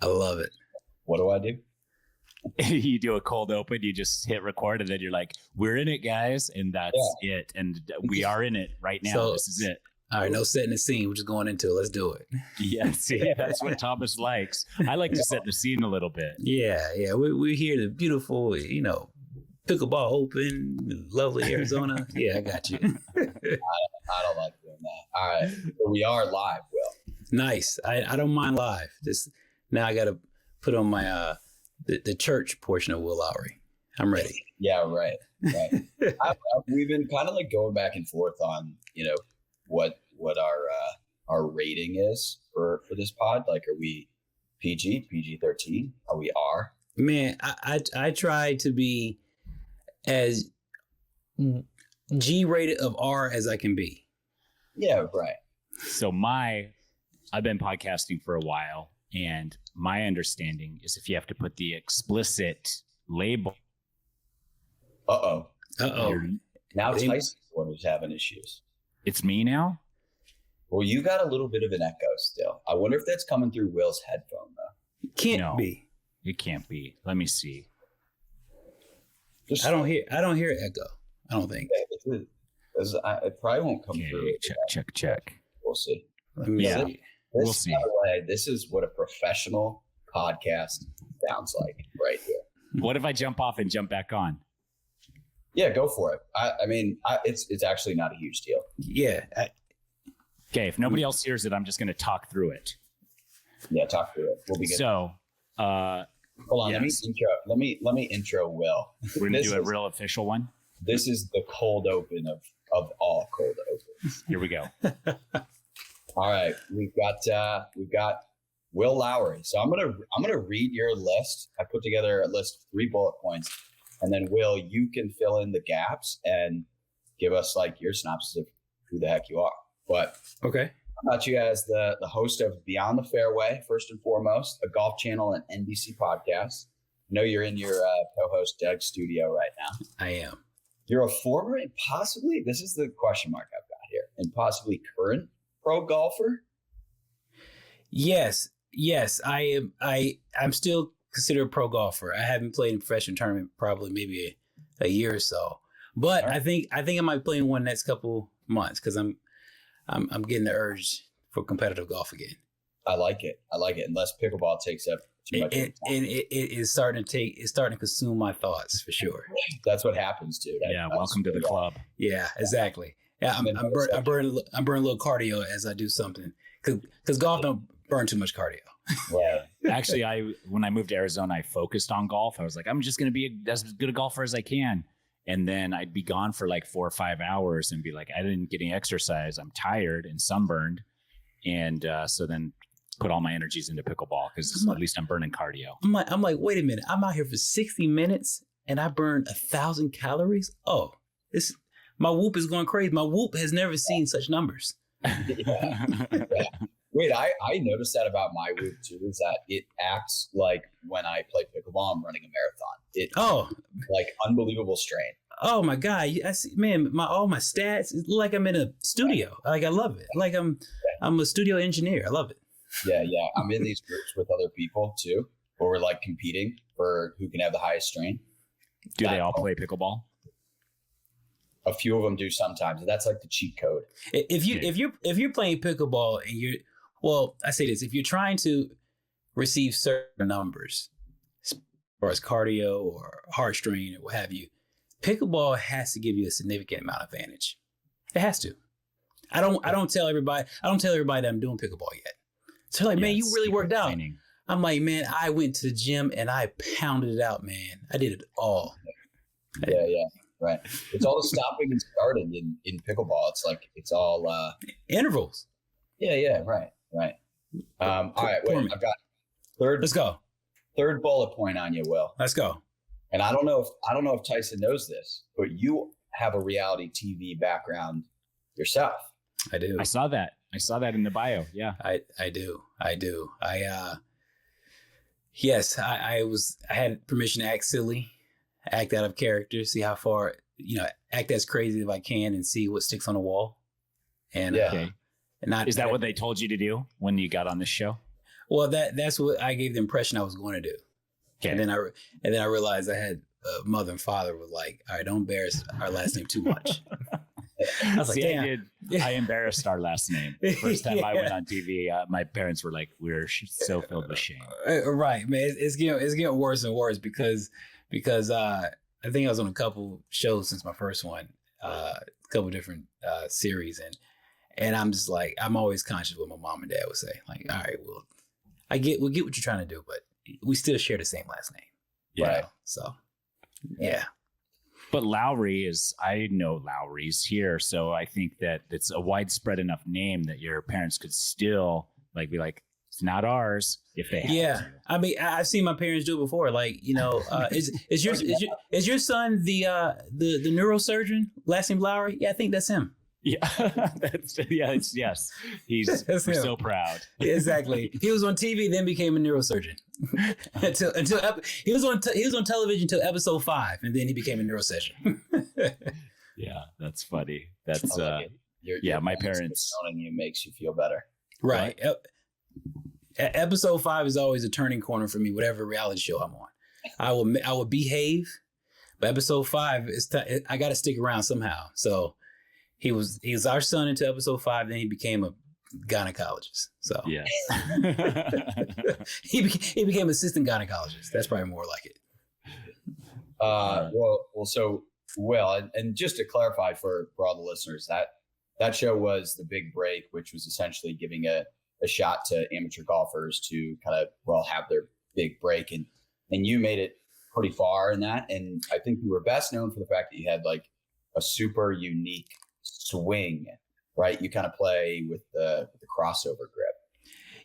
I love it. What do I do? You do a cold open, you just hit record, and then you're like, we're in it, guys. And that's it. And we are in it right now. So, this is it. All right, no setting the scene. We're just going into it. Let's do it. Yeah, see, that's what Thomas likes. I like to set the scene a little bit. Yeah. We're here, the beautiful, pickleball open, lovely Arizona. Yeah, I got you. I don't like doing that. All right, so we are live, Will. Nice. I don't mind live. Now I got to put on my the church portion of Will Lowery. I'm ready. Yeah, right. We've been kind of like going back and forth on, what our rating is for this pod. Like, are we PG-13? Are we R? Man, I try to be as G-rated of R as I can be. Yeah, right. So I've been podcasting for a while, and my understanding is if you have to put the explicit label. Uh-oh. Now Tyson's the one who's having issues. It's me now? Well, you got a little bit of an echo still. I wonder if that's coming through Will's headphone, though. It can't be. It can't be. Let me see. I don't hear echo. I don't think. It probably won't come through. Check. We'll see. We'll see. By the way, this is what a professional podcast sounds like right here. What if I jump off and jump back on? Yeah, go for it. It's actually not a huge deal. Yeah. Okay, if nobody else hears it, I'm just going to talk through it. Yeah, talk through it. We'll be good. So, hold on. Yes. Let me intro Will. We're going to do a real official one. This is the cold open of all cold opens. Here we go. All right, we've got Will Lowery. So I'm gonna read your list. I put together a list of 3 bullet points, and then Will, you can fill in the gaps and give us like your synopsis of who the heck you are. But okay, I got you as the host of Beyond the Fairway, first and foremost, a Golf Channel and NBC podcast. I know you're in your co-host Doug's studio right now. I am. You're a former and possibly, this is the question mark I've got here, and possibly current pro golfer. Yes, I am. I'm still considered a pro golfer. I haven't played in a professional tournament probably maybe a year or so, but right. I think I might play in one next couple months because I'm getting the urge for competitive golf again. I like it. Unless pickleball takes up too much. And it is starting to consume my thoughts for sure. That's what happens, dude. Yeah, welcome to the club. Yeah, exactly. Yeah, I burn a little cardio as I do something because golf don't burn too much cardio. Yeah. Actually, when I moved to Arizona, I focused on golf. I was like, I'm just going to be as good a golfer as I can. And then I'd be gone for like 4 or 5 hours and be like, I didn't get any exercise. I'm tired and sunburned. And so then put all my energies into pickleball because at least I'm burning cardio. I'm like, wait a minute. I'm out here for 60 minutes and I burned 1,000 calories. Oh, my Whoop is going crazy. My Whoop has never seen such numbers. Yeah. Wait, I noticed that about my Whoop too, is that it acts like when I play pickleball, I'm running a marathon. Like unbelievable strain. Oh my God. I see, man, all my stats, it's like I'm in a studio. Like I love it. Like I'm a studio engineer. I love it. Yeah. I'm in these groups with other people too, where we're like competing for who can have the highest strain. Do they all play pickleball? A few of them do sometimes. That's like the cheat code. If you're playing pickleball and I say this, if you're trying to receive certain numbers, as far as cardio or heart strain or what have you, pickleball has to give you a significant amount of advantage. It has to. I don't tell everybody that I'm doing pickleball yet. So like, man, you really worked out. I'm like, man, I went to the gym and I pounded it out, man. I did it all. Yeah. Right. It's all the stopping and starting in pickleball. It's like, it's all intervals. Yeah. Right. All right. Wait, I've got let's go. Third bullet point on you, Will. Let's go. And I don't know if Tyson knows this, but you have a reality TV background yourself. I do. I saw that in the bio. Yeah. I do. Yes, I had permission to act silly, act out of character, see how far, act as crazy as I can and see what sticks on the wall. And okay. Is that what they told you to do when you got on this show? Well, that's what I gave the impression I was going to do. Okay. And then I realized I had a mother and father were like, all right, don't embarrass our last name too much. I was like, damn. I embarrassed our last name. The first time I went on TV, my parents were like, we're so filled with shame. Right, man. It's getting worse and worse because I think I was on a couple shows since my first one, a couple different series, and I'm just like, I'm always conscious what my mom and dad would say. Like, all right, well, we'll get what you're trying to do, but we still share the same last name. Yeah. Right? So, yeah. But Lowery I know Lowry's here. So I think that it's a widespread enough name that your parents could still be like, it's not ours if they have to. I mean, I've seen my parents do it before. Like, is your son the neurosurgeon last name Lowery? Yeah, I think that's him. Yeah, yes. We're so proud. Exactly. He was on TV, then became a neurosurgeon. until he was on television until episode 5, and then he became a neurosurgeon. Yeah, that's funny. That's your my parents owning you makes you feel better. Right. Episode 5 is always a turning corner for me. Whatever reality show I'm on, I will behave, but episode 5 I got to stick around somehow. So. He was our son until episode 5. Then he became a gynecologist. So yeah, he became assistant gynecologist. That's probably more like it. And just to clarify for all the listeners, that show was The Big Break, which was essentially giving a shot to amateur golfers to kind of have their big break, and you made it pretty far in that. And I think you were best known for the fact that you had like a super unique swing, right? You kind of play with the crossover grip.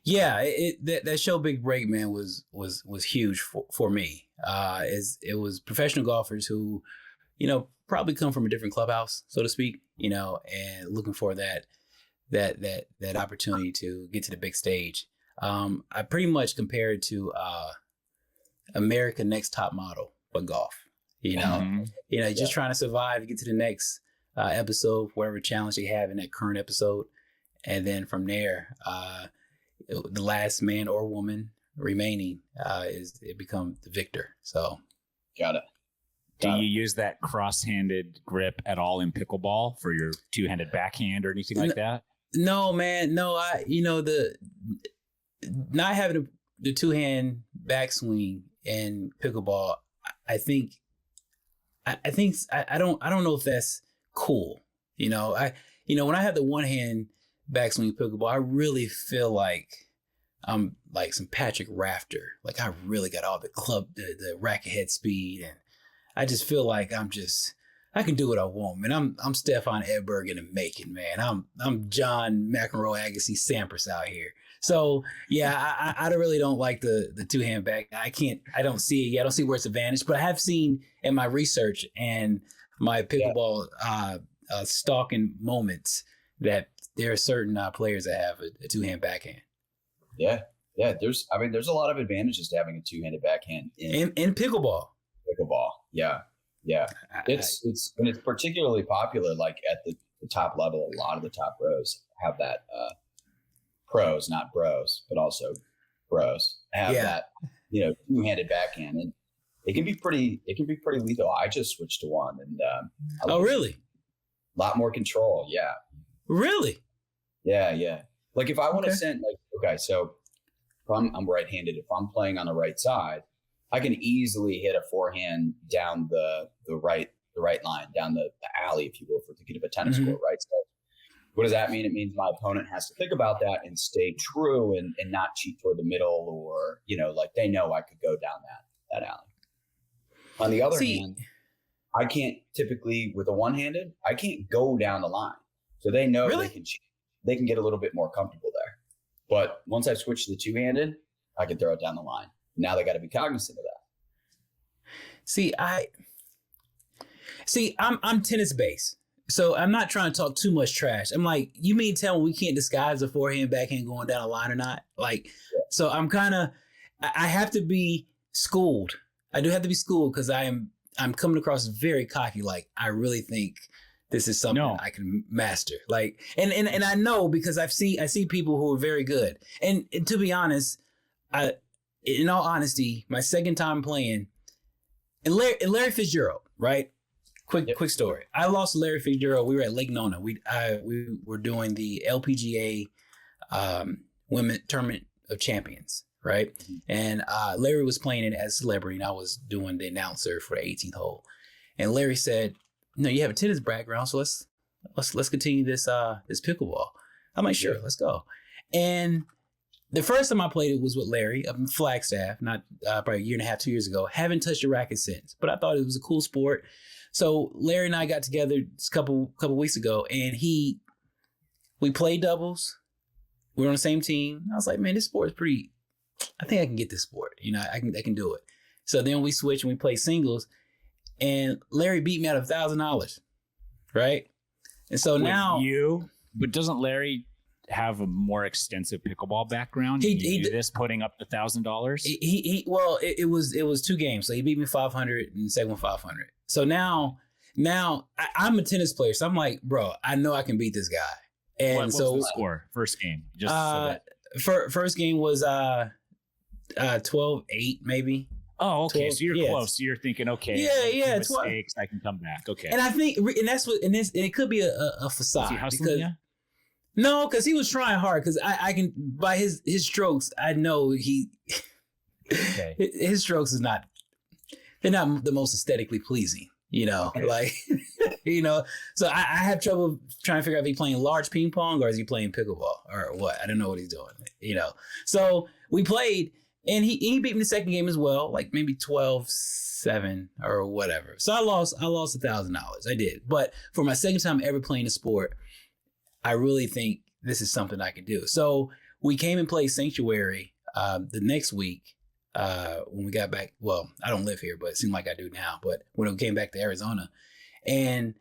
Yeah, that show Big Break, man, was huge for me. It was professional golfers who, probably come from a different clubhouse, so to speak, and looking for that opportunity to get to the big stage. I pretty much compared to America Next Top Model, but golf. Just trying to survive, get to the next episode, whatever challenge they have in that current episode, and then from there, the last man or woman remaining become the victor. So, got it. Do you use that cross-handed grip at all in pickleball for your two-handed backhand or anything like that? No, man. No, not having the two-hand backswing in pickleball. I don't know if that's cool. When I have the one hand backswing pickleball, I really feel like I'm like some Patrick Rafter. Like I really got all the racket head speed, and I just feel like I can do what I want, man. I'm Stefan Edberg in the making, man. I'm John McEnroe Agassi Sampras out here. So yeah, I really don't like the two hand back. I don't see it. I don't see where it's advantage, but I have seen in my research and my pickleball stalking moments that there are certain players that have a two-hand backhand. Yeah. There's a lot of advantages to having a two-handed backhand in pickleball. Pickleball, yeah. It's particularly popular. Like at the top level, a lot of the top pros have that. Pros, not bros, but also pros have that. Two-handed backhand, and it can be pretty lethal. I just switched to one, and really? A lot more control. Yeah. Really? Yeah. Like if I want to send, so if I'm right-handed. If I'm playing on the right side, I can easily hit a forehand down the right line, down the alley, if you will, for thinking of a tennis court, right? So what does that mean? It means my opponent has to think about that and stay true and not cheat toward the middle, or they know I could go down that alley. On the other hand, I can't typically, with a one-handed, I can't go down the line. So they know they can get a little bit more comfortable there. But once I switch to the two-handed, I can throw it down the line. Now they got to be cognizant of that. I'm tennis based. So I'm not trying to talk too much trash. I'm like, you mean tell me we can't disguise a forehand backhand going down a line or not? So I'm I have to be schooled. I do have to be schooled because I'm coming across very cocky. Like I really think this is something I can master. Like, and I know because I see people who are very good. And to be honest, in all honesty, my second time playing, and Larry Fitzgerald, right? Quick story. I lost to Larry Fitzgerald. We were at Lake Nona. We were doing the LPGA Women Tournament of Champions, right? And Larry was playing it as a celebrity, and I was doing the announcer for the 18th hole. And Larry said, "No, you have a tennis background, so let's continue this pickleball." I'm like, "Sure, let's go." And the first time I played it was with Larry up in Flagstaff, not probably a year and a half, 2 years ago. Haven't touched a racket since, but I thought it was a cool sport. So Larry and I got together a couple weeks ago, and we played doubles. We were on the same team. I was like, "Man, this sport is pretty. I think I can get this sport. You know, I can do it." So then we switched and we played singles, and Larry beat me out of $1,000, right? And so now but doesn't Larry have a more extensive pickleball background? He do this putting up the $1,000? It was 2 games. So he beat me 500 and second one 500. So now I'm a tennis player. So I'm like, bro, I know I can beat this guy. And what was the score? First game. Just first game was 12-8 maybe. Oh, okay. 12, so you're close. So you're thinking, okay, yeah, mistakes, I can come back. Okay. And I think, and that's what, and it could be a facade. Is he hustling you? No, because he was trying hard. Because I can, by his strokes, I know okay. His strokes they're not the most aesthetically pleasing, you know, like, you know. So I have trouble trying to figure out if he's playing large ping pong or is he playing pickleball or what. I don't know what he's doing, you know. So we played, and he beat me the second game as well, like maybe 12-7 or whatever. So I lost $1,000. I did, but for my second time ever playing a sport, I really think this is something I can do. So we came and played Sanctuary the next week when we got back. Well, I don't live here, but it seemed like I do now. But when we came back to Arizona, and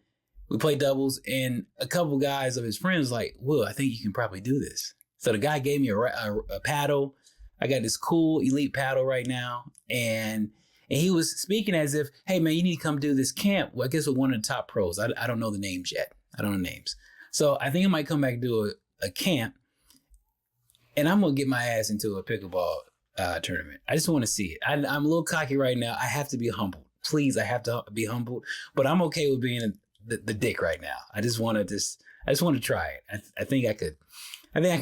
we played doubles, and a couple guys of his friends like, "Will, I think you can probably do this." So the guy gave me a paddle. I got this cool elite paddle right now, and he was speaking as if, "Hey man, you need to come do this camp." Well, I guess with one of the top pros. I don't know the names yet. I don't know names. So I think I might come back and do a camp, and I'm gonna get my ass into a pickleball tournament. I just want to see it. I'm a little cocky right now. I have to be humble. Please, I have to be humble. But I'm okay with being the dick right now. I just want to try it. I think I could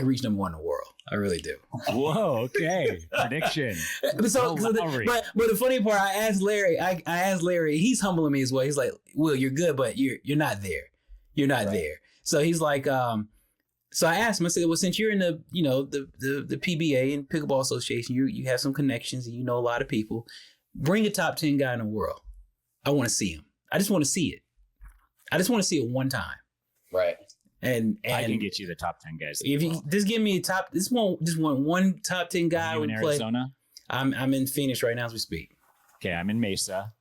reach number 1 in the world. I really do. Whoa. Okay. Prediction. But the funny part, I asked Larry. He's humbling me as well. He's like, "Will, you're good, but you're not there. You're not there." So he's like, so I asked him, I said, "Well, since you're in the PBA and Pickleball Association, you have some connections and you know a lot of people. Bring a top 10 guy in the world. I want to see him. I just want to see it. I just want to see it one time." Right. And I can get you the top 10 guys. If you just give me just want one top 10 guy. Are you in Arizona? I'm in Phoenix right now as we speak. Okay, I'm in Mesa.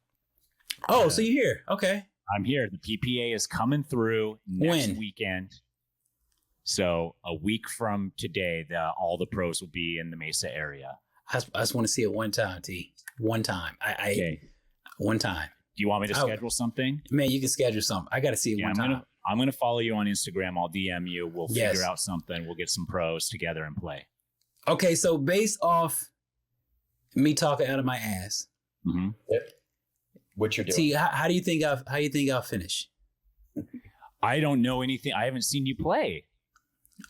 Oh, so you're here. Okay. I'm here. The PPA is coming through next weekend. So a week from today, all the pros will be in the Mesa area. I just want to see it one time, T. One time. Okay. One time. Do you want me to schedule something? Man, you can schedule something. I got to see it one time. I'm going to follow you on Instagram. I'll DM you. We'll figure out something. We'll get some pros together and play. Okay, so based off me talking out of my ass, what you're doing? T, how do you think I'll finish? I don't know anything. I haven't seen you play.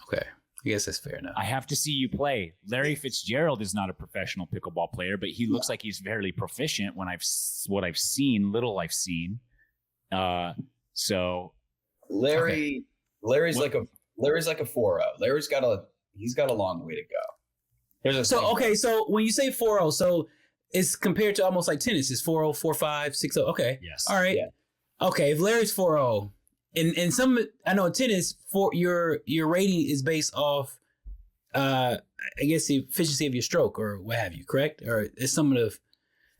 Okay, I guess that's fair enough. I have to see you play. Larry Fitzgerald is not a professional pickleball player, but he looks like he's fairly proficient when I've seen. So Larry's like a 4-0. Larry's got a long way to go. So when you say 4-0, so it's compared to almost like tennis. It's 4-0, 4-5, 6-0. Okay. Yes. All right. Yeah. Okay. If Larry's 4-0, and some, I know tennis, for your rating is based off, I guess the efficiency of your stroke or what have you, correct? Or it's some of the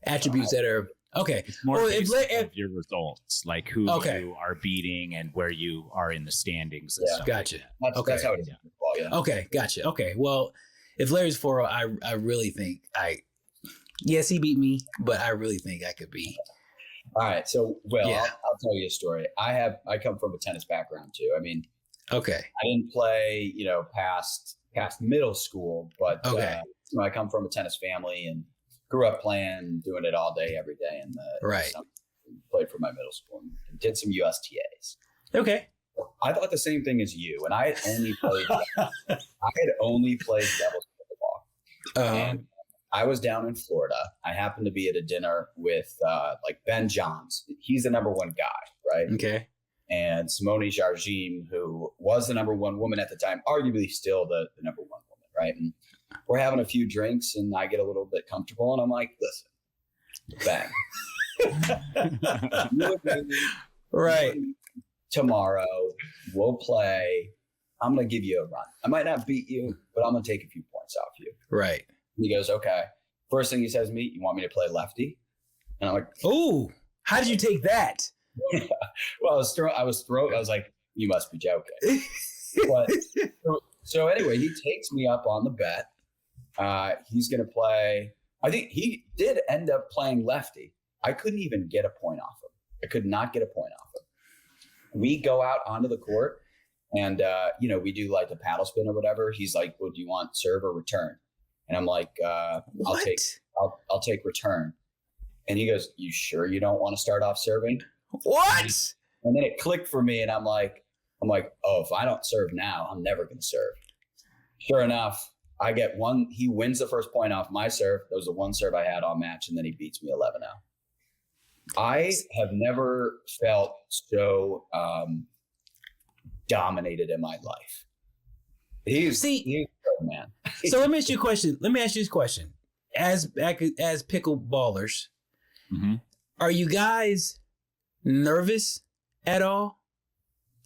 attributes that are okay. It's more based of your results, like who you are beating and where you are in the standings. And stuff gotcha. Like that. That's how it is in football, yeah. Okay, gotcha. Okay, well, if Larry's 4-0, I really think yes, he beat me, but I really think I could be. All right, so I'll tell you a story. I come from a tennis background too. I mean, okay, I didn't play, past middle school, but I come from a tennis family and grew up doing it all day, every day. And played for my middle school and did some USTAs. Okay. I thought the same thing as you. And I had only played doubles pickleball. And I was down in Florida. I happened to be at a dinner with Ben Johns. He's the number one guy, right? Okay. And Simone Jardim, who was the number one woman at the time, arguably still the number one woman, right? And we're having a few drinks and I get a little bit comfortable and I'm like, listen, bang. Right. Tomorrow we'll play. I'm going to give you a run. I might not beat you, but I'm going to take a few points off you. Right. And he goes, okay. First thing he says to me, you want me to play lefty? And I'm like, oh, how did you take that? Well, I was like, you must be joking. But so anyway, he takes me up on the bet. He's going to play. I think he did end up playing lefty. I couldn't even get a point off him. I could not get a point off him. We go out onto the court and, we do like the paddle spin or whatever. He's like, well, do you want serve or return? And I'm like, I'll take return. And he goes, you sure you don't want to start off serving? What? And then it clicked for me and I'm like, oh, if I don't serve now, I'm never going to serve. Sure enough, I get one. He wins the first point off my serve. That was the one serve I had all match. And then he beats me 11-0. I have never felt so dominated in my life. He's good, man. So let me ask you a question. This question. As pickleballers, are you guys nervous at all?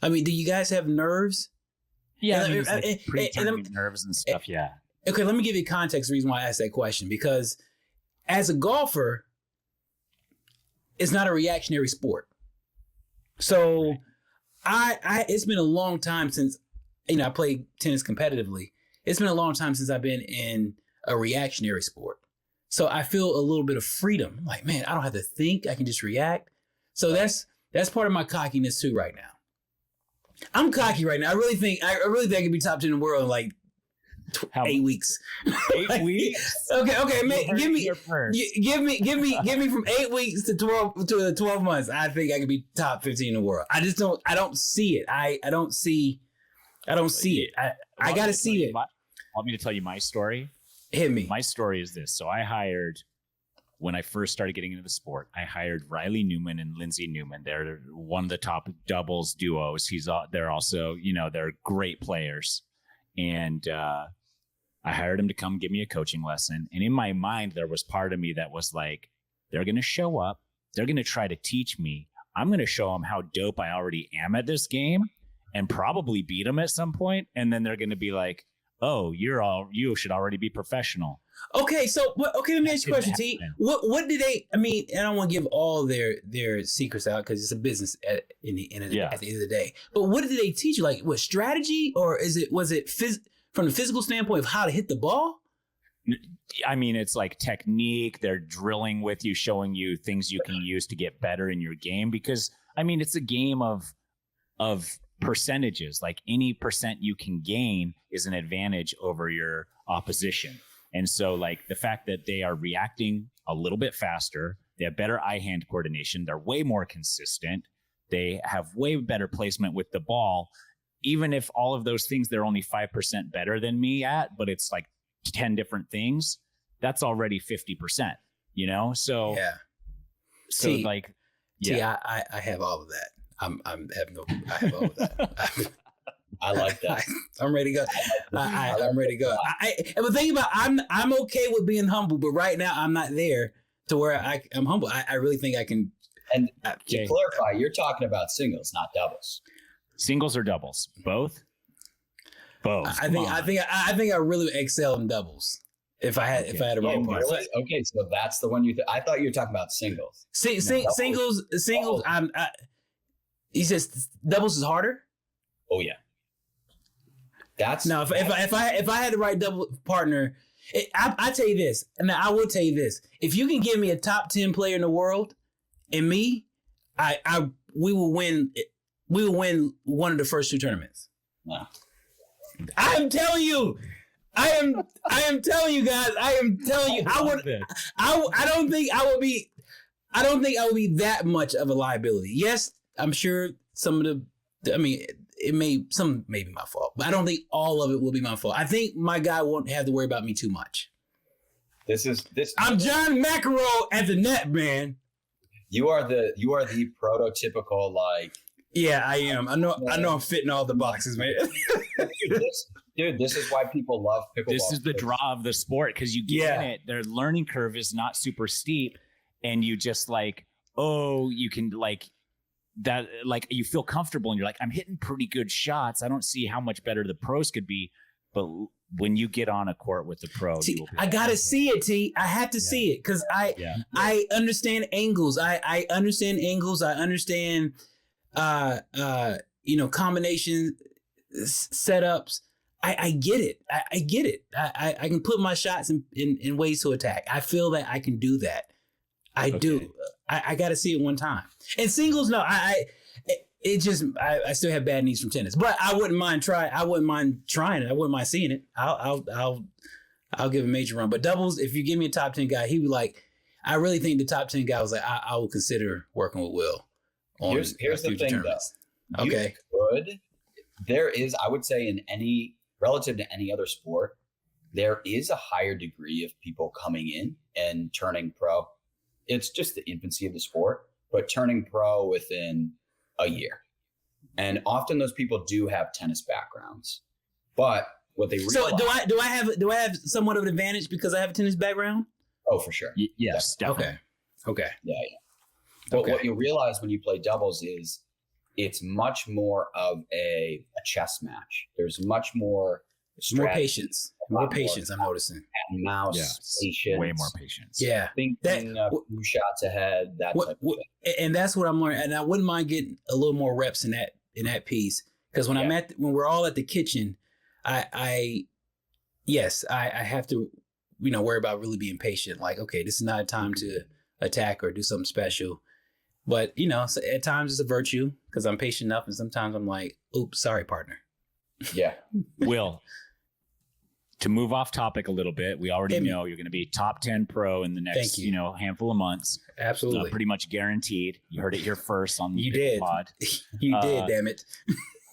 I mean, do you guys have nerves? Yeah, predetermined nerves and stuff. Yeah. Okay, let me give you context. The reason why I asked that question, because as a golfer, it's not a reactionary sport. So, it's been a long time since I played tennis competitively. It's been a long time since I've been in a reactionary sport. So I feel a little bit of freedom. Like, man, I don't have to think. I can just react. So that's part of my cockiness too right now. I'm cocky right now. I really think I could be top 10 in the world in like 8 weeks. 8 weeks? Okay. Give me from 8 weeks to 12 months. I think I could be top 15 in the world. I don't see it. I don't see it. I got to see it. Want me to tell you my story? Hit me. My story is this. So when I first started getting into the sport, I hired Riley Newman and Lindsay Newman. They're one of the top doubles duos. They're also, they're great players. And I hired him to come give me a coaching lesson. And in my mind, there was part of me that was like, they're going to show up. They're going to try to teach me. I'm going to show them how dope I already am at this game and probably beat them at some point. And then they're going to be like, oh, you should already be professional. Okay, so let me ask you a question, T. What did they? I mean, I don't want to give all their secrets out because it's a business at the end of the day. But what did they teach you? Like, what strategy, or was it from the physical standpoint of how to hit the ball? I mean, it's like technique. They're drilling with you, showing you things you can use to get better in your game. Because I mean, it's a game of percentages. Like any percent you can gain is an advantage over your opposition. And so like the fact that they are reacting a little bit faster, they have better eye-hand coordination, they're way more consistent, they have way better placement with the ball. Even if all of those things, they're only 5% better than me at, but it's like 10 different things, that's already 50%, So, yeah. So T, like, yeah. T, I have all of that. I have all of that. I like that. I'm ready to go. I'm ready to go. And the thing about I'm okay with being humble, but right now I'm not there to where I'm humble. I really think I can. And to clarify, you're talking about singles, not doubles. Singles or doubles? Both. I think I really excel in doubles. If I had a wrong part. Really? Okay, so that's the one I thought you were talking about singles. Singles. He says doubles is harder. Oh yeah. That's no. If I had the right double partner, I tell you this, and I will tell you this: if you can give me a top 10 player in the world, and me, we will win. We will win one of the first 2 tournaments. Wow. I'm telling you, am telling you guys. I am telling you. I don't think I would be. I don't think I would be that much of a liability. Yes, I'm sure some of the. I mean, some may be my fault, but I don't think all of it will be my fault. I think my guy won't have to worry about me too much. I'm John McEnroe at the net, man. You are the prototypical like. Yeah, I am. I know I'm fitting all the boxes, man. Dude, this is why people love pickleball. This is the draw of the sport because you get in it. Their learning curve is not super steep, and you just like, you can like that, like you feel comfortable, and you're like, I'm hitting pretty good shots. I don't see how much better the pros could be, but when you get on a court with the pro, I gotta see it, T. I have to see it because I understand angles. I understand angles. I understand combination setups. I get it. I get it. I can put my shots in ways to attack. I feel that I can do that. I do. I got to see it one time. And singles, no. I still have bad knees from tennis, but I wouldn't mind trying. I wouldn't mind trying it. I wouldn't mind seeing it. I'll give a major run. But doubles, if you give me a top 10 guy, he would like. I really think the top 10 guy was like, I will consider working with Will. Here's the thing, though. Okay. There is, I would say, relative to any other sport, there is a higher degree of people coming in and turning pro. It's just the infancy of the sport, but turning pro within a year. And often those people do have tennis backgrounds. But what they realize... So do I have somewhat of an advantage because I have a tennis background? Oh, for sure. Yes, definitely. Okay. Yeah. But what you realize when you play doubles is it's much more of a chess match. There's much more patience. More patience, I'm noticing. And mouse patience. Way more patience. Yeah. Thinking a few shots ahead, that type of thing. And that's what I'm learning. And I wouldn't mind getting a little more reps in that piece. Because when when we're all at the kitchen, I have to, worry about really being patient. Like, okay, this is not a time to attack or do something special. But, so at times it's a virtue because I'm patient enough. And sometimes I'm like, oops, sorry, partner. Yeah. Will, to move off topic a little bit, we already know you're going to be top 10 pro in the next, handful of months. Absolutely. Pretty much guaranteed. You heard it here first on the pod. You did, damn it.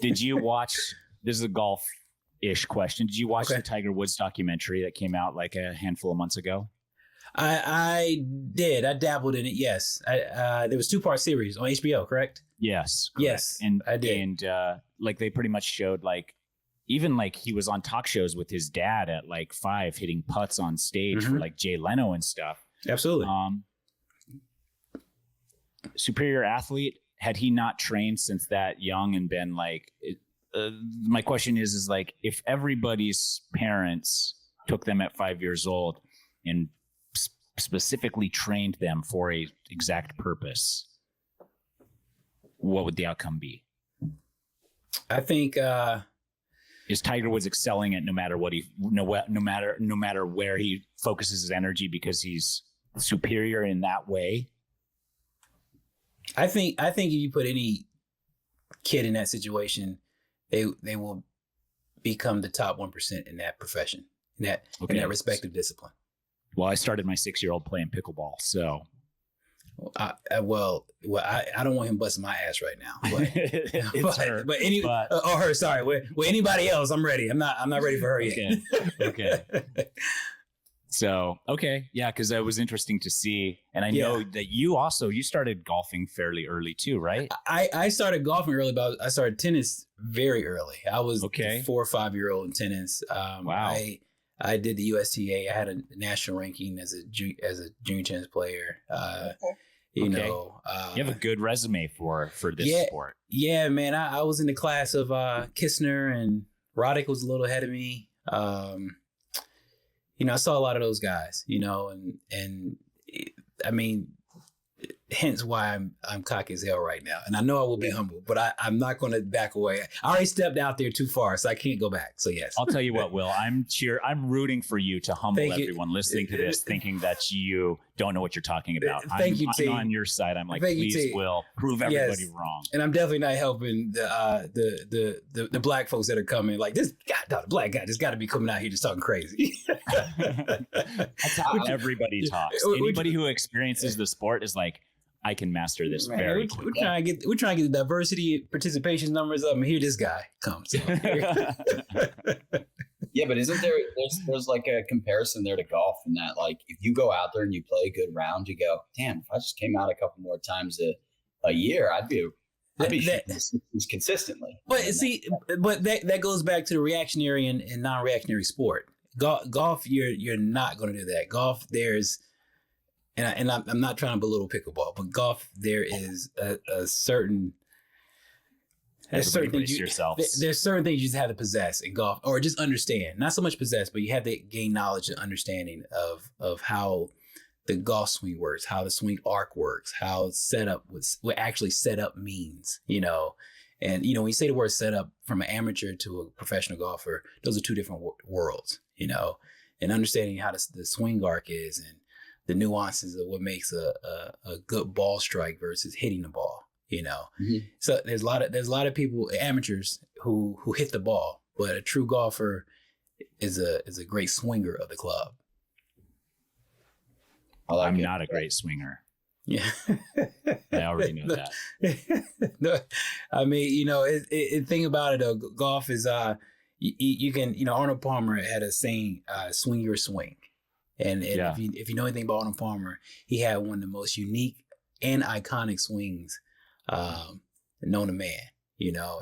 Did you watch, this is a golf-ish question. Did you watch the Tiger Woods documentary that came out like a handful of months ago? I did. I dabbled in it. Yes. There was 2-part series on HBO, correct? Yes. Correct. Yes. And I did. And they pretty much showed even he was on talk shows with his dad at 5 hitting putts on stage for Jay Leno and stuff. Absolutely. Superior athlete. Had he not trained since that young and been my question is if everybody's parents took them at 5 years old and specifically trained them for a exact purpose, what would the outcome be? I think is Tiger Woods excelling at no matter where he focuses his energy because he's superior in that way? I think if you put any kid in that situation, they will become the top 1% in that profession, in that respective discipline. Well, I started my 6-year-old playing pickleball, so. I don't want him busting my ass right now. But her. Sorry. With anybody else, I'm ready. I'm not ready for her yet. Okay. So, yeah, because that was interesting to see, and I know that you started golfing fairly early too, right? I started golfing early, but I started tennis very early. I was a 4 or 5-year-old in tennis. Wow. I did the USTA. I had a national ranking as a junior tennis player. You have a good resume for this sport. Yeah, man. I was in the class of Kistner, and Roddick was a little ahead of me. I saw a lot of those guys, and I mean, hence why I'm cocky as hell right now. And I know I will be humble, but I'm not going to back away. I already stepped out there too far, so I can't go back. So yes. I'll tell you what, Will, I'm rooting for you to humble everyone listening to this, thinking that you don't know what you're talking about. Thank you, T. I'm on your side. I'm like, Thank please, you, T. Will, prove everybody wrong. And I'm definitely not helping the black folks that are coming. Like, this guy, the black guy, just got to be coming out here just talking crazy. That's how everybody talks. Anybody who experiences the sport is like, I can master this very quickly. We're trying to get the diversity participation numbers up, and here this guy comes. Yeah, but isn't there's like a comparison there to golf in that, like, if you go out there and you play a good round, you go, damn, if I just came out a couple more times a year, I'd be consistently. But that goes back to the reactionary and non-reactionary sport. Golf, you're not going to do that. Golf, and I'm not trying to belittle pickleball, but golf, there is a certain. There's certain things there's certain things you just have to possess in golf, or just understand. Not so much possess, but you have to gain knowledge and understanding of how the golf swing works, how the swing arc works, how setup what actually setup means, you know. And you know, when you say the word setup from an amateur to a professional golfer, those are two different worlds, you know. And understanding how the swing arc is and the nuances of what makes a good ball strike versus hitting the ball. You know, So there's a lot of people, amateurs, who hit the ball, but a true golfer is a great swinger of the club. I'm not a great swinger. Yeah, I already know that. No, I mean, you know, thing about it though, golf is you can, you know, Arnold Palmer had a saying, "Swing your swing," and if you know anything about Arnold Palmer, he had one of the most unique and iconic swings known to man, you know,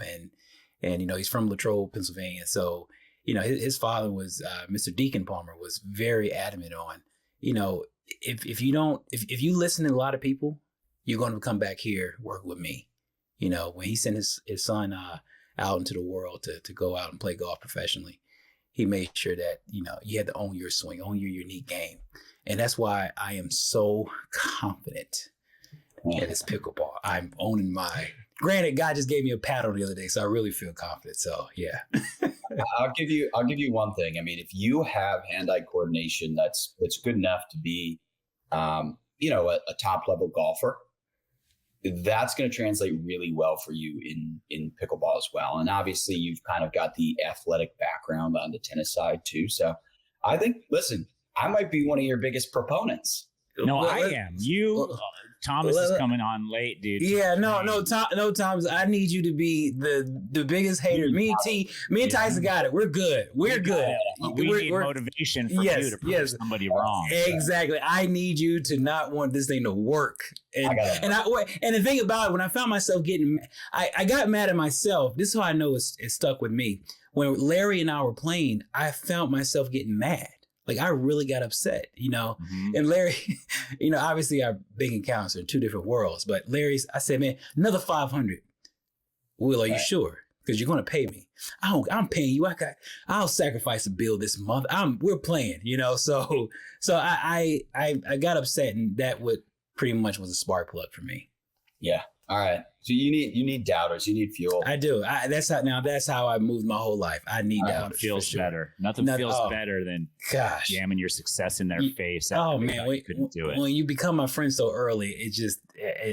and you know, he's from Latrobe, Pennsylvania. So, you know, his father was Mr. Deacon Palmer was very adamant on, you know, if you listen to a lot of people, you're going to come back here work with me. You know, when he sent his son out into the world to go out and play golf professionally, he made sure that, you know, you had to own your swing, own your unique game. And that's why I am so confident in this pickleball. I'm owning my. Granted, God just gave me a paddle the other day, so I really feel confident. So yeah. I'll give you one thing. I mean, if you have hand-eye coordination that's good enough to be, you know, a top level golfer, that's going to translate really well for you in pickleball as well. And obviously, you've kind of got the athletic background on the tennis side too. So I think, listen, I might be one of your biggest proponents. No, I am. Thomas is coming on late, dude. Yeah, no, Thomas. I need you to be the biggest hater. Me and Tyson got it. We're good. We're good. We need motivation for you to prove somebody wrong. Exactly. I need you to not want this thing to work. And the thing about it, when I found myself I got mad at myself. This is how I know it stuck with me. When Larry and I were playing, I found myself getting mad. Like, I really got upset, you know. And Larry, you know, obviously our big encounters are in two different worlds. But I said, man, another 500. Will, are you sure? Because you're going to pay me. I'm paying you. I'll sacrifice a bill this month. We're playing, you know. So I got upset, and that pretty much was a spark plug for me. Yeah. All right. So you need doubters. You need fuel. I do. That's how I moved my whole life. I need doubters. Feels better. Nothing feels better than jamming your success in their face. Oh man, you couldn't do it. When you become my friend so early,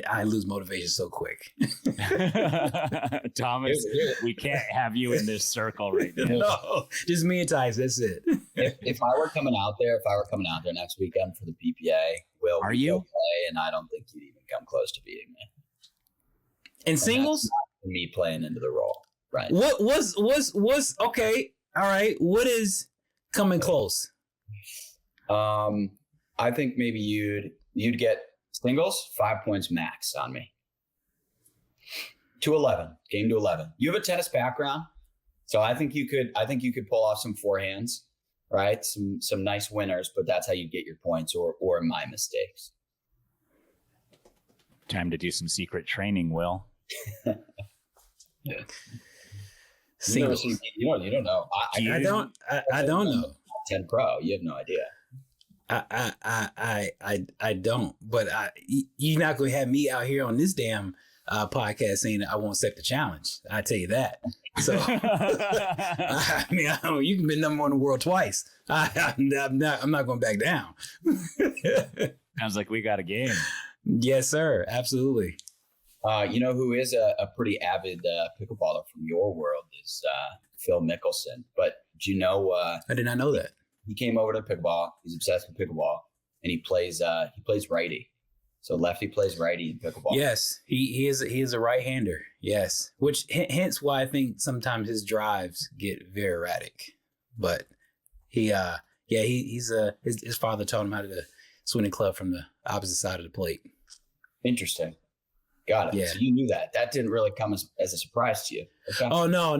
I lose motivation so quick. Thomas, we can't have you in this circle right now. No, just me and Tyson. That's it. If I were coming out there next weekend for the PPA, Will, are you? Play, and I don't think you'd even come close to beating me. In singles? Me playing into the role, right? What was okay? All right. What is coming close? I think maybe you'd get singles 5 points max on me. Game to 11. You have a tennis background, so I think you could pull off some forehands, right? Some nice winners, but that's how you get your points or my mistakes. Time to do some secret training, Will. Yeah. Singles. You don't know. I don't know. 10 Pro. You have no idea. I don't. But you're not going to have me out here on this damn podcast saying that I won't accept the challenge. I tell you that. So, I mean, you can be number one in the world twice. I'm not going back down. Sounds like we got a game. Yes, sir. Absolutely. You know who is a pretty avid pickleballer from your world is Phil Mickelson. But do you know? I did not know that. He came over to pickleball. He's obsessed with pickleball, and he plays righty. So lefty plays righty in pickleball. Yes, he is a right-hander. Yes, which hence why I think sometimes his drives get very erratic. But his father taught him how to swing the club from the opposite side of the plate. Interesting. Got it. Yeah. So you knew that. That didn't really come as a surprise to you. Okay. Oh no.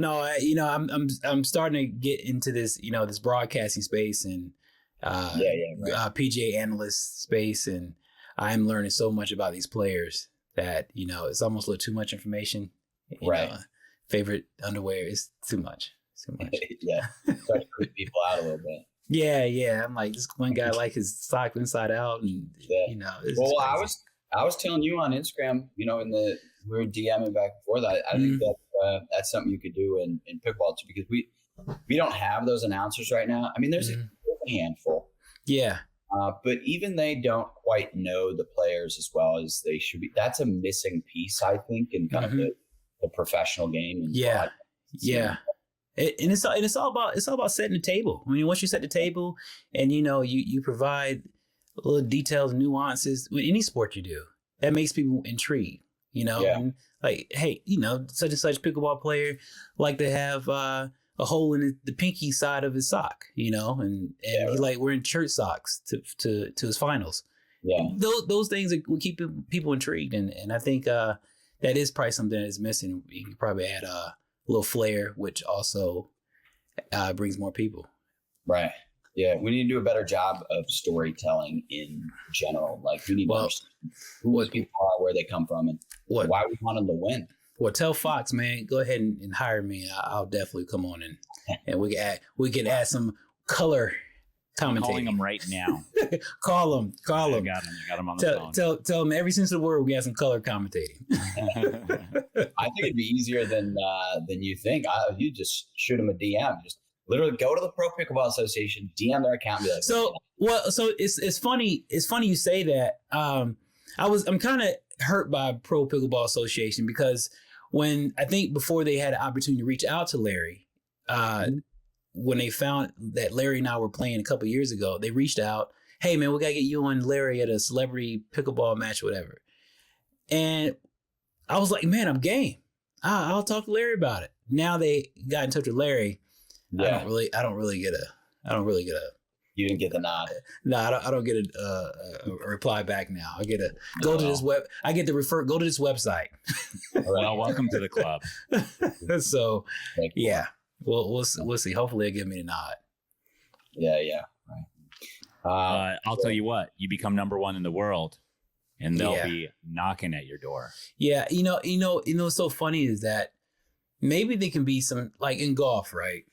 I'm starting to get into this, this broadcasting space and PGA analyst space, and I'm learning so much about these players that it's almost a little too much information. Right. Favorite underwear is too much. Yeah. Start to creep people out a little bit. Yeah. I'm like, this one guy like his sock inside out, and Well, I was telling you on Instagram, we were DMing back and forth. I think that that's something you could do in pickleball too, because we don't have those announcers right now. I mean, there's a handful. Yeah. But even they don't quite know the players as well as they should be. That's a missing piece, I think, in kind of the professional game. And yeah. It's all about setting the table. I mean, once you set the table and you provide little details, nuances with any sport you do, that makes people intrigued. And like, hey, such and such pickleball player like to have a hole in the pinky side of his sock, and he like wearing church socks to his finals. Yeah, those things will keep people intrigued, and I think that is probably something that is missing. You can probably add a little flair, which also brings more people. Right. Yeah, we need to do a better job of storytelling in general. Like, we need to understand who these people are, where they come from, and why we want them to win. Well, tell Fox, man, go ahead and hire me. I'll definitely come on and we can add some color commentating. I'm calling him right now. Call him. I got him on the phone. Tell him every sense of the word we got some color commentating. I think it'd be easier than you think. You just shoot him a DM. Just literally go to the Pro Pickleball Association, DM their account. And be like, so it's funny. It's funny you say that. I'm kind of hurt by Pro Pickleball Association because when I think before they had an opportunity to reach out to Larry, when they found that Larry and I were playing a couple of years ago, they reached out. Hey man, we gotta get you and Larry at a celebrity pickleball match, or whatever. And I was like, man, I'm game. I'll talk to Larry about it. Now they got in touch with Larry. Yeah. I don't really get a. You didn't get the nod. No, I don't get a reply back now. I get to go to this web. I get to go to this website. Well, welcome to the club. So, yeah, we'll see. Hopefully, they'll give me a nod. Yeah. Right. I'll tell you what. You become number one in the world, and they'll be knocking at your door. Yeah, what's so funny is that maybe they can be some, like in golf, right?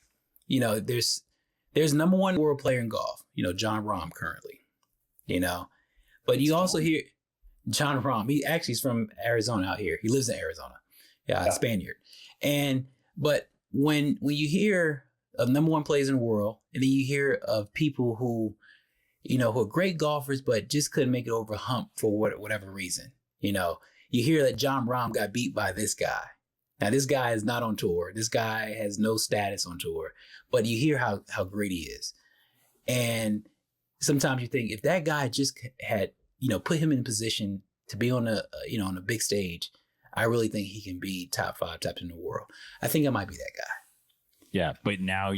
There's number one world player in golf, John Rahm currently, but you also hear John Rahm. He actually is from Arizona out here. He lives in Arizona. Yeah. Spaniard. But when you hear of number one players in the world, and then you hear of people who are great golfers, but just couldn't make it over a hump for whatever reason, you hear that John Rahm got beat by this guy. Now, this guy is not on tour. This guy has no status on tour, but you hear how great he is. And sometimes you think if that guy just had, put him in a position to be on on a big stage, I really think he can be top 5, top 10 in the world. I think I might be that guy. Yeah, but now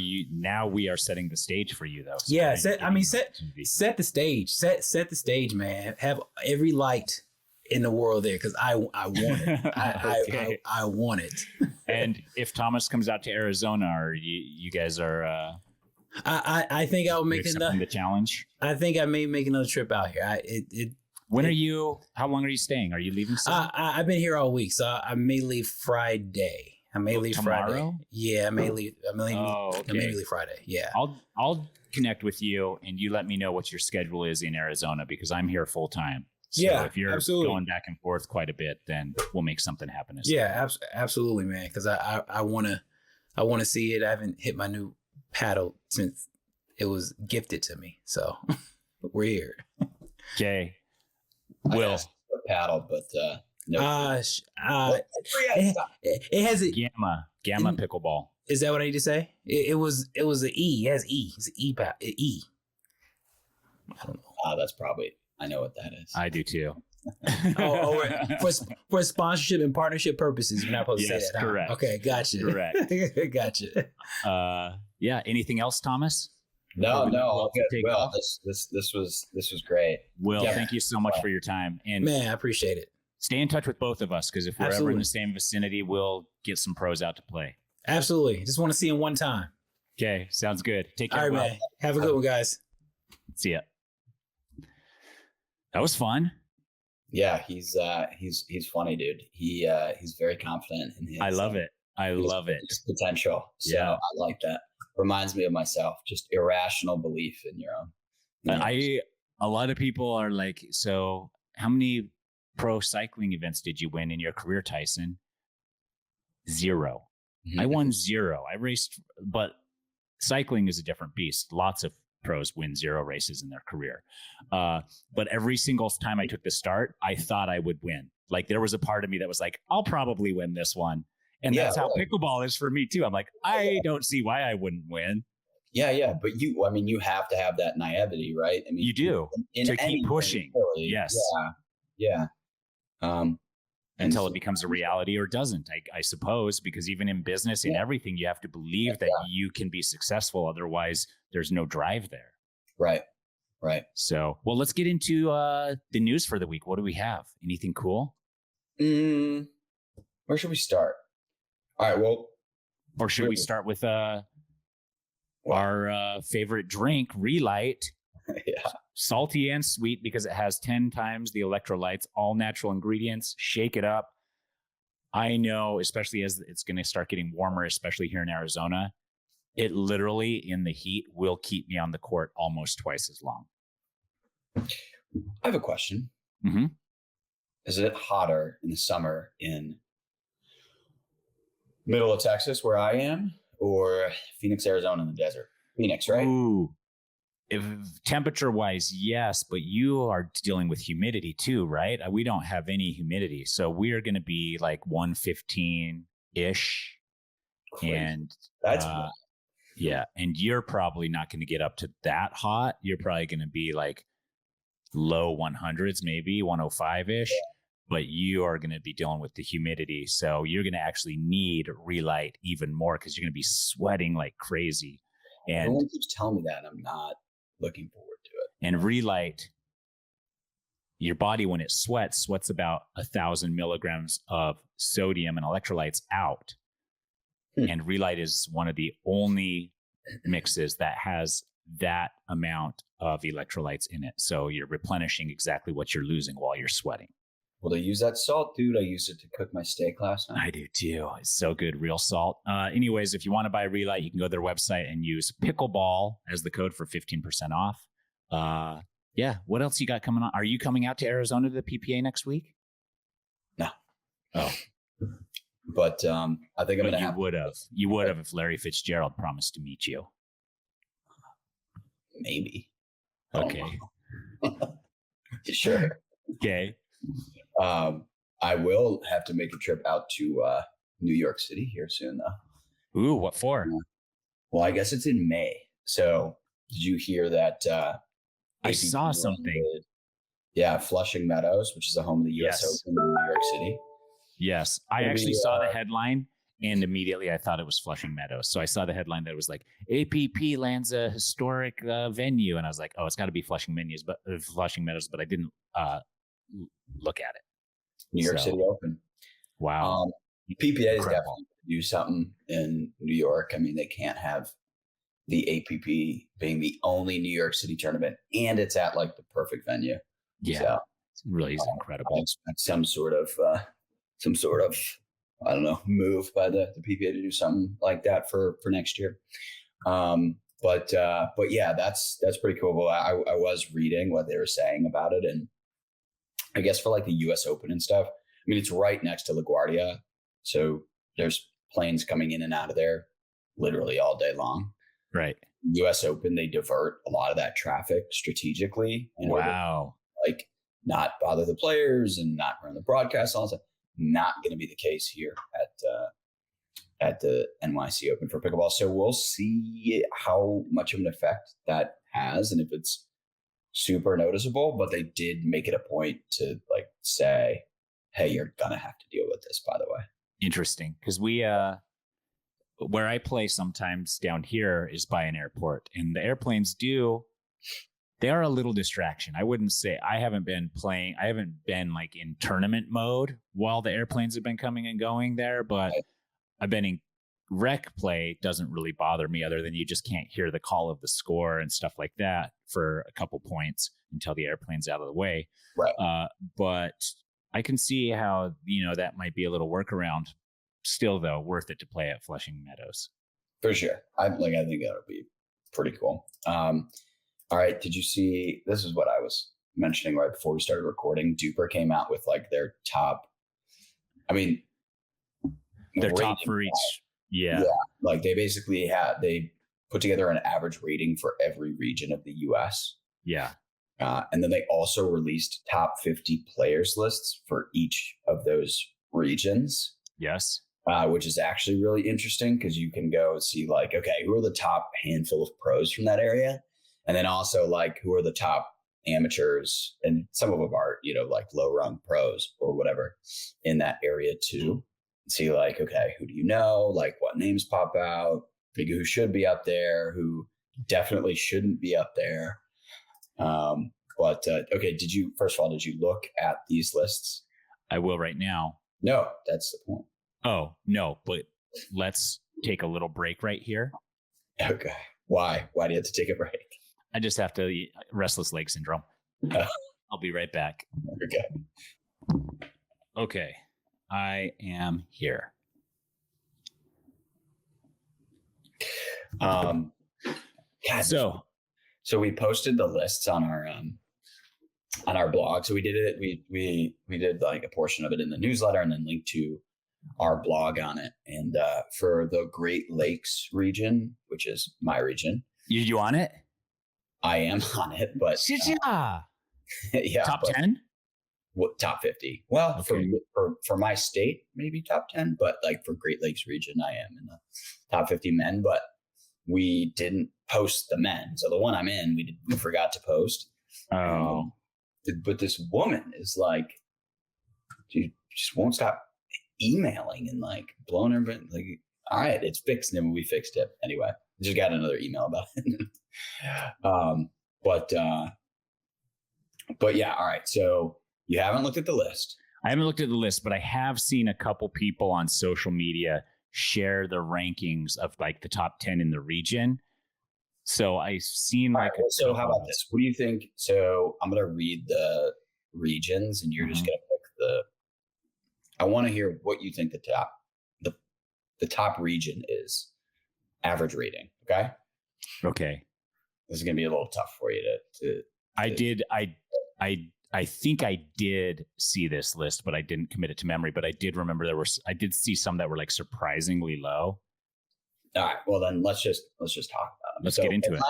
we are setting the stage for you though. So yeah, set the stage. Set the stage, man. Have every light in the world there, because I want it. I want it. And if Thomas comes out to Arizona, or you guys are I think I'll make the challenge. I think I may make another trip out here. How long are you staying? Are you leaving soon? I've been here all week, so I may leave Friday. Leave tomorrow? Friday. Yeah, I may leave. I may okay. leave Friday. Yeah. I'll connect with you, and you let me know what your schedule is in Arizona, because I'm here full time. So if you're going back and forth quite a bit, then we'll make something happen. Yeah, absolutely, man. Because I want I want to see it. I haven't hit my new paddle since it was gifted to me. So we're here. Okay. Will a paddle, but no. It has a gamma pickleball. Is that what I need to say? It was an E. It has E. It's an E. E. I don't know. That's probably. I know what that is. I do too. For sponsorship and partnership purposes, you're not supposed to say that. Correct. Huh? Okay, gotcha. Correct. Gotcha. Yeah. Anything else, Thomas? No. Well, this was great. Will, thank you so much for your time. And man, I appreciate it. Stay in touch with both of us, because if we're ever in the same vicinity, we'll get some pros out to play. Absolutely. Just want to see him one time. Okay, sounds good. Take care. All right, man. Have a good one, guys. See ya. That was fun. Yeah, he's funny, dude. He's very confident in his. I love it. His potential. So yeah, I like that. Reminds me of myself. Just irrational belief in your own. A lot of people are like, so how many pro cycling events did you win in your career, Tyson? 0. I won 0. I raced, but cycling is a different beast. Lots of pros win 0 races in their career. But every single time I took the start, I thought I would win. Like there was a part of me that was like, I'll probably win this one. And that's how pickleball is for me too. I'm like, I don't see why I wouldn't win. Yeah. But you have to have that naivety, right? I mean, you do to keep pushing. Really, yes. Yeah. Until it becomes a reality or doesn't, I suppose, because even in business and everything, you have to believe that you can be successful. Otherwise, there's no drive there. Right. So, well, let's get into the news for the week. What do we have? Anything cool? Where should we start? All right, well. Or should we start with our favorite drink, Relight? Yeah. Salty and sweet because it has 10 times the electrolytes, all natural ingredients. Shake it up. I know, especially as it's going to start getting warmer, especially here in Arizona, it literally in the heat will keep me on the court almost twice as long. I have a question. Mm-hmm. Is it hotter in the summer in middle of Texas where I am, or Phoenix, Arizona in the desert? Phoenix, right? Ooh. If temperature wise, yes, but you are dealing with humidity too, right? We don't have any humidity. So we are going to be like 115 ish. And that's yeah. And you're probably not going to get up to that hot. You're probably going to be like low 100s, maybe 105 ish, but you are going to be dealing with the humidity. So you're going to actually need Relight even more because you're going to be sweating like crazy. And everyone keeps telling me that. I'm not looking forward to it. And Relight, your body, when it sweats about 1,000 milligrams of sodium and electrolytes out. And Relight is one of the only mixes that has that amount of electrolytes in it. So you're replenishing exactly what you're losing while you're sweating. Well, they use that salt, dude. I used it to cook my steak last night. I do too. It's so good. Real salt. Anyways, if you want to buy Relight, you can go to their website and use Pickleball as the code for 15% off. Yeah. What else you got coming on? Are you coming out to Arizona to the PPA next week? No. Oh. But I think I'm going to have. You would have if Larry Fitzgerald promised to meet you. Maybe. Okay. Sure. Okay. I will have to make a trip out to New York City here soon, though. Ooh, what for? Well, I guess it's in May. So did you hear that? I saw something. Yeah, Flushing Meadows, which is the home of the US Open in New York City. Yes, I actually saw the headline and immediately I thought it was Flushing Meadows. So I saw the headline that was like APP lands a historic venue, and I was like, oh, it's got to be Flushing Meadows, but I didn't look at it. New York City Open. Wow. PPA is definitely do something in New York. I mean, they can't have the APP being the only New York City tournament, and it's at like the perfect venue. Yeah, so, it really is incredible. I expect some sort of I don't know, move by the PPA to do something like that for next year. But yeah, that's pretty cool. I was reading what they were saying about it, and I guess for like the US Open and stuff, I mean, it's right next to LaGuardia. So there's planes coming in and out of there literally all day long. Right. US Open, they divert a lot of that traffic strategically. Wow. Like not bother the players and not run the broadcast all the time. Not going to be the case here at the NYC Open for pickleball. So we'll see how much of an effect that has and if it's super noticeable, but they did make it a point to like say, hey, you're going to have to deal with this, by the way. Interesting. Because we, where I play sometimes down here is by an airport, and the airplanes they are a little distraction. I wouldn't say I haven't been like in tournament mode while the airplanes have been coming and going there, but I've been in rec play. Doesn't really bother me other than you just can't hear the call of the score and stuff like that for a couple points until the airplane's out of the way. Right. But I can see how, that might be a little workaround. Still, though, worth it to play at Flushing Meadows. For sure. I think that'll be pretty cool. All right. Did you see, this is what I was mentioning right before we started recording. DUPR came out with like their top, their top for each. Yeah. Like they put together an average rating for every region of the US. Yeah. And then they also released top 50 players lists for each of those regions. Yes. Which is actually really interesting because you can go see like, okay, who are the top handful of pros from that area? And then also like, who are the top amateurs? And some of them are, like low rung pros or whatever in that area too. See like, okay, who do you know? Like what names pop out? Figure who should be up there, who definitely shouldn't be up there. Okay, did you look at these lists? I will right now. No, that's the point. Oh, no, but let's take a little break right here. Okay. Why? Why do you have to take a break? I just have to restless leg syndrome. I'll be right back. Okay. I am here. So we posted the lists on our blog. So we did it. We did like a portion of it in the newsletter and then linked to our blog on it. And for the Great Lakes region, which is my region, you on it? I am on it, but yeah, top 10. Top 50. Well, okay. for my state, maybe top 10, but like for Great Lakes region, I am in the top 50 men, but we didn't post the men. So the one I'm in, we forgot to post. Oh. But this woman is like, she just won't stop emailing and like blowing her, like, all right, it's fixed. And we fixed it. Anyway, just got another email about it. But yeah, all right. So you haven't looked at the list. I haven't looked at the list, but I have seen a couple people on social media share the rankings of like the top 10 in the region. So I've seen like. Right, so how about this? What do you think? So I'm going to read the regions and you're just going to pick I want to hear what you think the top region is average rating. Okay. Okay. This is going to be a little tough for you to I think I did see this list, but I didn't commit it to memory. But I did remember I did see some that were like surprisingly low. All right. Well, then let's just talk about them. Let's get into it.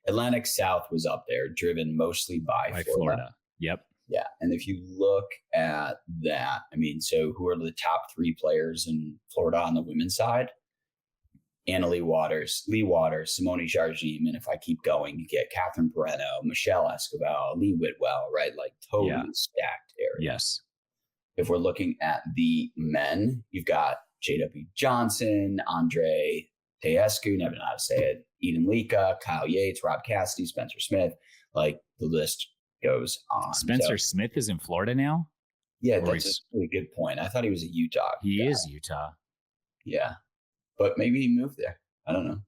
Atlantic South was up there, driven mostly by Florida. Yep. Yeah. And if you look at that, so who are the top 3 players in Florida on the women's side? Anna Lee Waters, Simone Jardim, and if I keep going, you get Catherine Moreno, Michelle Escobar, Lee Whitwell, right? Like totally stacked area. Yes. If we're looking at the men, you've got J.W. Johnson, Andre Teescu, never know how to say it, Eden Lika, Kyle Yates, Rob Cassidy, Spencer Smith. Like the list goes on. Spencer Smith is in Florida now? Yeah, that's a really good point. I thought he was a Utah guy. He is Utah. Yeah. But maybe he moved there. I don't know.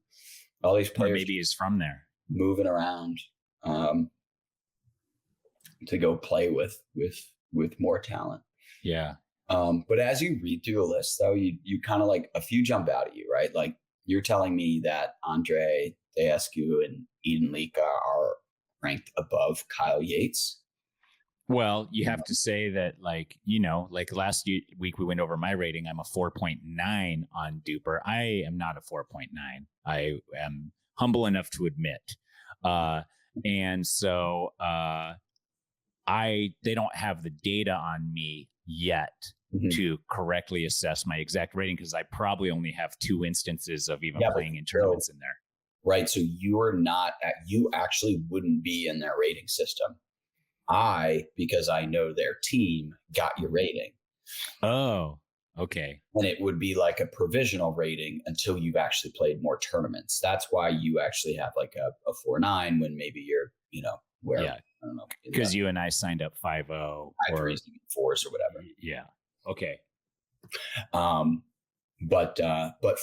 All these players. Or maybe he's from there. Moving around to go play with more talent. Yeah. But as you read through the list, though, you kind of like a few jump out at you, right? Like you're telling me that Andre Teescu and Eden Lika are ranked above Kyle Yates. Well, you have to say that, like, like last week we went over my rating. I'm a 4.9 on DUPR. I am not a 4.9. I am humble enough to admit. And so they don't have the data on me yet to correctly assess my exact rating, because I probably only have 2 instances of even playing in tournaments in there. Right. So you actually wouldn't be in their rating system. Because I know their team, got your rating. Oh, okay. And it would be like a provisional rating until you've actually played more tournaments. That's why you actually have like a 4.9 when maybe you're, where, I don't know. Because you and I signed up 5.0 or 4s or whatever. Yeah. Okay. But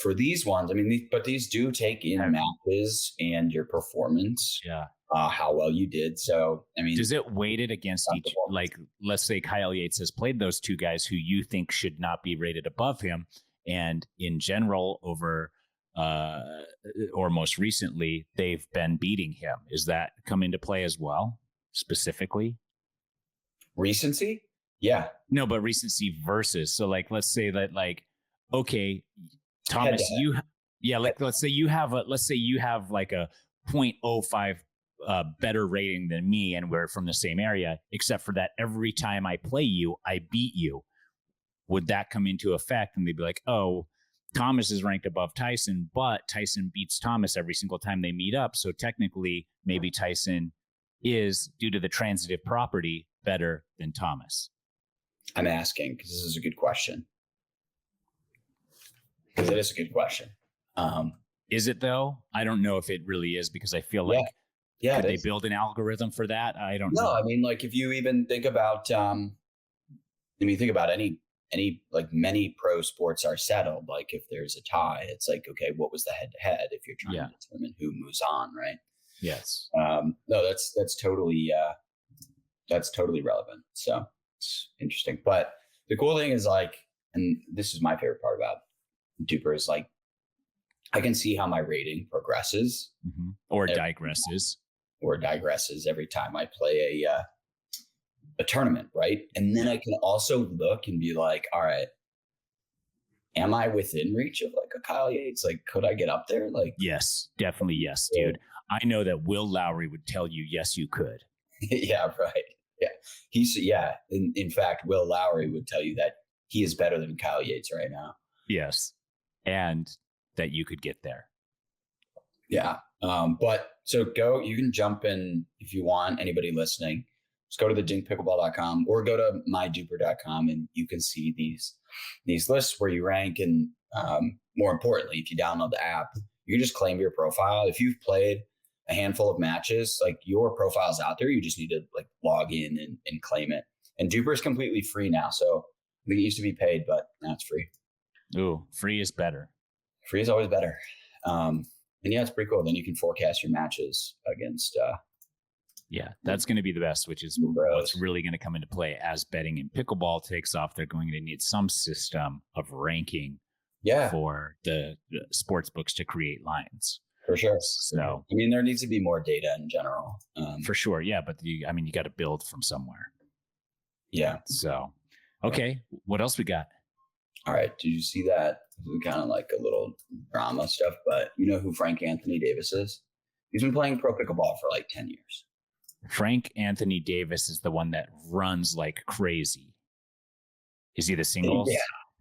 for these ones, I mean, but these do take in matches and your performance. Yeah. How well you did. So, I mean, does it weight it against each? Like, let's say Kyle Yates has played those 2 guys who you think should not be rated above him, and in general, over or most recently, they've been beating him. Is that come into play as well? Specifically, recency? Yeah. No, but recency versus. So, like, let's say that, like, okay, Thomas, let's say you have like a 0.05 better rating than me, and we're from the same area, except for that every time I play you, I beat you. Would that come into effect? And they'd be like, oh, Thomas is ranked above Tyson, but Tyson beats Thomas every single time they meet up. So technically, maybe Tyson is, due to the transitive property, better than Thomas. I'm asking because this is a good question. Because it is a good question. Is it though? I don't know if it really is, because I feel like, could they build an algorithm for that? I don't know. No, I mean, like, if you even think about, any like many pro sports are settled. Like, if there's a tie, it's like, okay, what was the head to head? If you're trying to determine who moves on, right? Yes. No, that's totally relevant. So it's interesting. But the cool thing is, like, and this is my favorite part about DUPR, is like, I can see how my rating progresses or digresses every time I play a tournament, right? And then I can also look and be like, all right, am I within reach of like a Kyle Yates? Like, could I get up there? Like, yes, definitely yes, dude. I know that Will Lowery would tell you, yes, you could. Yeah, right. Yeah, in fact, Will Lowery would tell you that he is better than Kyle Yates right now. Yes, and that you could get there. Yeah. But so you can jump in if you want, anybody listening, just go to the dinkpickleball.com or go to mydupr.com, and you can see these lists where you rank. And more importantly, if you download the app, you can just claim your profile. If you've played a handful of matches, like, your profile's out there, you just need to like log in and claim it. And DUPR is completely free now. So I think it used to be paid, but now it's free. Ooh, free is better. Free is always better. And yeah, it's pretty cool. Then you can forecast your matches against. That's going to be the best, which is what's really going to come into play as betting in pickleball takes off. They're going to need some system of ranking for the sports books to create lines. For sure. So, I mean, there needs to be more data in general. For sure. Yeah. But you got to build from somewhere. Yeah. So, okay. What else we got? All right. Did you see that? Kind of like a little drama stuff, but you know who Frank Anthony Davis is? He's been playing pro pickleball for like 10 years. Frank Anthony Davis is the one that runs like crazy. Is he the singles?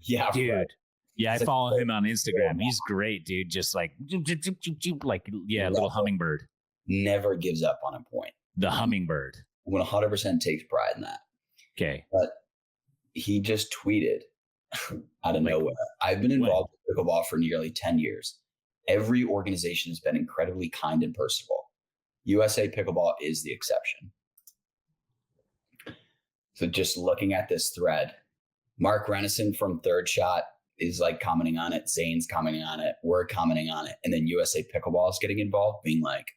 Yeah, dude. Right. Yeah, it's I follow him on Instagram. He's great, dude. Just like little hummingbird. Never gives up on a point. The hummingbird. 100% takes pride in that. Okay. But he just tweeted out of nowhere. I've been involved with pickleball for nearly 10 years. Every organization has been incredibly kind and personable. USA Pickleball is the exception. So just looking at this thread, Mark Renison from Third Shot is like commenting on it. Zane's commenting on it. We're commenting on it. And then USA Pickleball is getting involved, being like,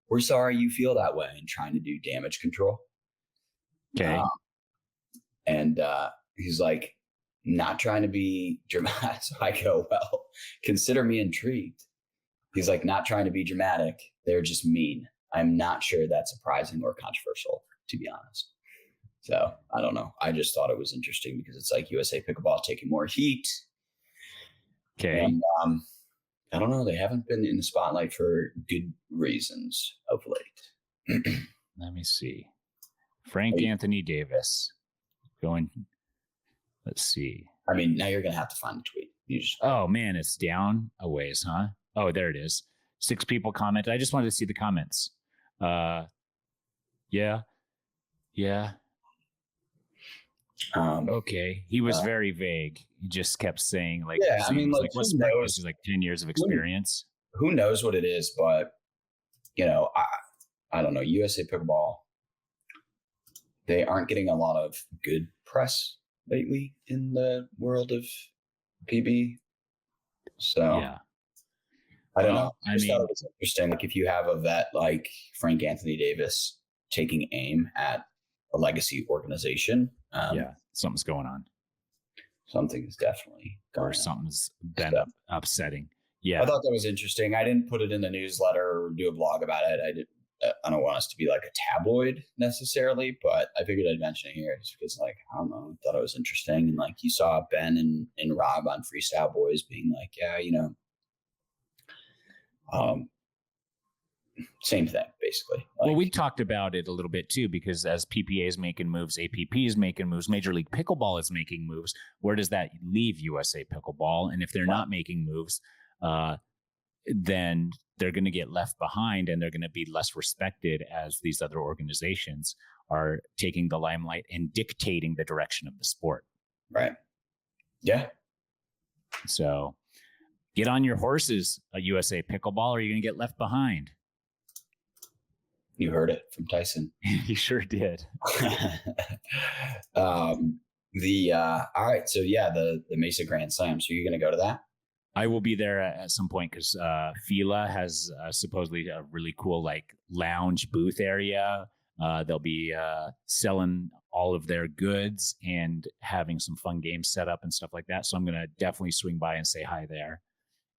we're sorry you feel that way, and trying to do damage control. Okay. And he's like, not trying to be dramatic. So I go, well, consider me intrigued. He's like, not trying to be dramatic. They're just mean. I'm not sure that's surprising or controversial, to be honest. So I don't know. I just thought it was interesting because it's like USA Pickleball taking more heat. Okay. And I don't know. They haven't been in the spotlight for good reasons of late. Let me see. Frank Anthony Davis going. Let's see. I mean, now you're going to have to find the tweet. Oh, man, it's down a ways, huh? Oh, there it is. 6 people commented. I just wanted to see the comments. Yeah. Okay. He was very vague. He just kept saying, like, yeah, I mean, like what's breakfast? He's like 10 years of experience. Who knows what it is, but, you know, I don't know. USA Pickleball, they aren't getting a lot of good press lately in the world of PB. So, yeah. I don't know. I just thought it was interesting. Like, if you have a vet like Frank Anthony Davis taking aim at a legacy organization, something's going on. Something is definitely going on. Something's been upsetting. Yeah, I thought that was interesting. I didn't put it in the newsletter or do a blog about it. I don't want us to be like a tabloid necessarily, but I figured I'd mention it here just because, like, I don't know, I thought it was interesting. And like, you saw Ben and Rob on Freestyle Boys being like, yeah, you know, same thing, basically. Like, well, we talked about it a little bit too, because as PPA is making moves, APP is making moves, Major League Pickleball is making moves. Where does that leave USA Pickleball? And if they're not making moves, then they're going to get left behind and they're going to be less respected as these other organizations are taking the limelight and dictating the direction of the sport. Right. Yeah. So get on your horses, USA Pickleball, or you're going to get left behind. You heard it from Tyson. He sure did. All right. So yeah, the Mesa Grand Slam. So you're going to go to that? I will be there at some point because Fila has supposedly a really cool like lounge booth area. They'll be selling all of their goods and having some fun games set up and stuff like that. So I'm going to definitely swing by and say hi there.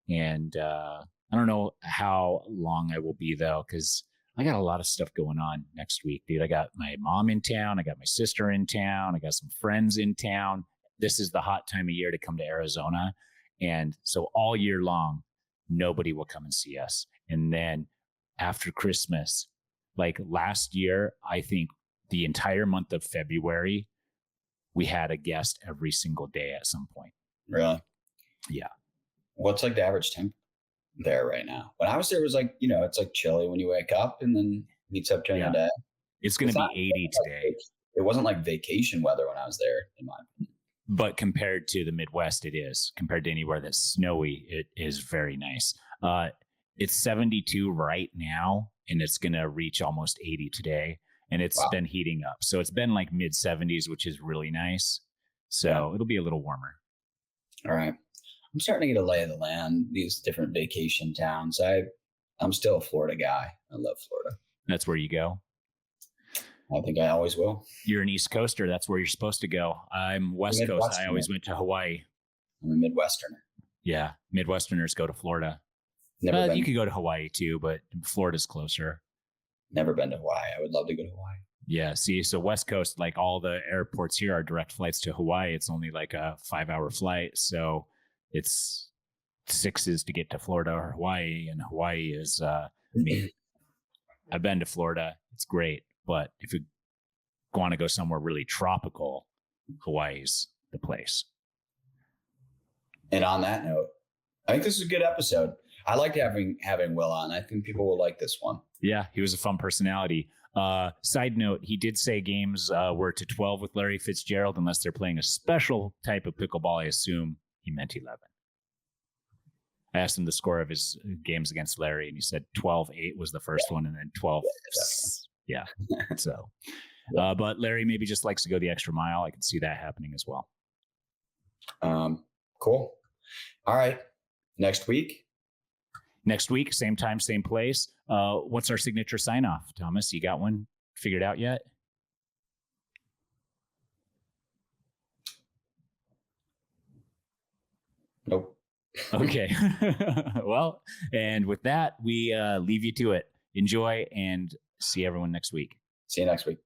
And I don't know how long I will be though, because I got a lot of stuff going on next week, dude. I got my mom in town. I got my sister in town. I got some friends in town. This is the hot time of year to come to Arizona. And so all year long, nobody will come and see us. And then after Christmas, like last year, I think the entire month of February, we had a guest every single day at some point. Really? Yeah. What's like the average temp there right now? When I was there, it was like, you know, it's like chilly when you wake up and then heats up during the day. It's going to be 80 today. It wasn't like vacation weather when I was there, in my opinion. But compared to the Midwest, it is. Compared to anywhere that's snowy, it is very nice. It's 72 right now, and it's going to reach almost 80 today. And it's been heating up. So it's been like mid 70s, which is really nice. So it'll be a little warmer. All right. I'm starting to get a lay of the land, these different vacation towns. I'm still a Florida guy. I love Florida. That's where you go? I think I always will. You're an East Coaster. That's where you're supposed to go. I'm West Coast. I always went to Hawaii. I'm a Midwesterner. Yeah. Midwesterners go to Florida. You could go to Hawaii too, but Florida's closer. Never been to Hawaii. I would love to go to Hawaii. Yeah. See, so West Coast, like all the airports here are direct flights to Hawaii. It's only like a 5-hour flight. So it's 6s to get to Florida or Hawaii. And Hawaii is, I've been to Florida. It's great. But if you want to go somewhere really tropical, Hawaii's the place. And on that note, I think this is a good episode. I liked having Will on. I think people will like this one. Yeah, he was a fun personality. Side note, he did say games were to 12 with Larry Fitzgerald unless they're playing a special type of pickleball. I assume he meant 11. I asked him the score of his games against Larry, and he said 12-8 was the first one, and then 12. Yeah. So, but Larry maybe just likes to go the extra mile. I can see that happening as well. Cool. All right. Next week, same time, same place. What's our signature sign off, Thomas? You got one figured out yet? Nope. Okay. Well, and with that, we leave you to it. Enjoy and see everyone next week. See you next week.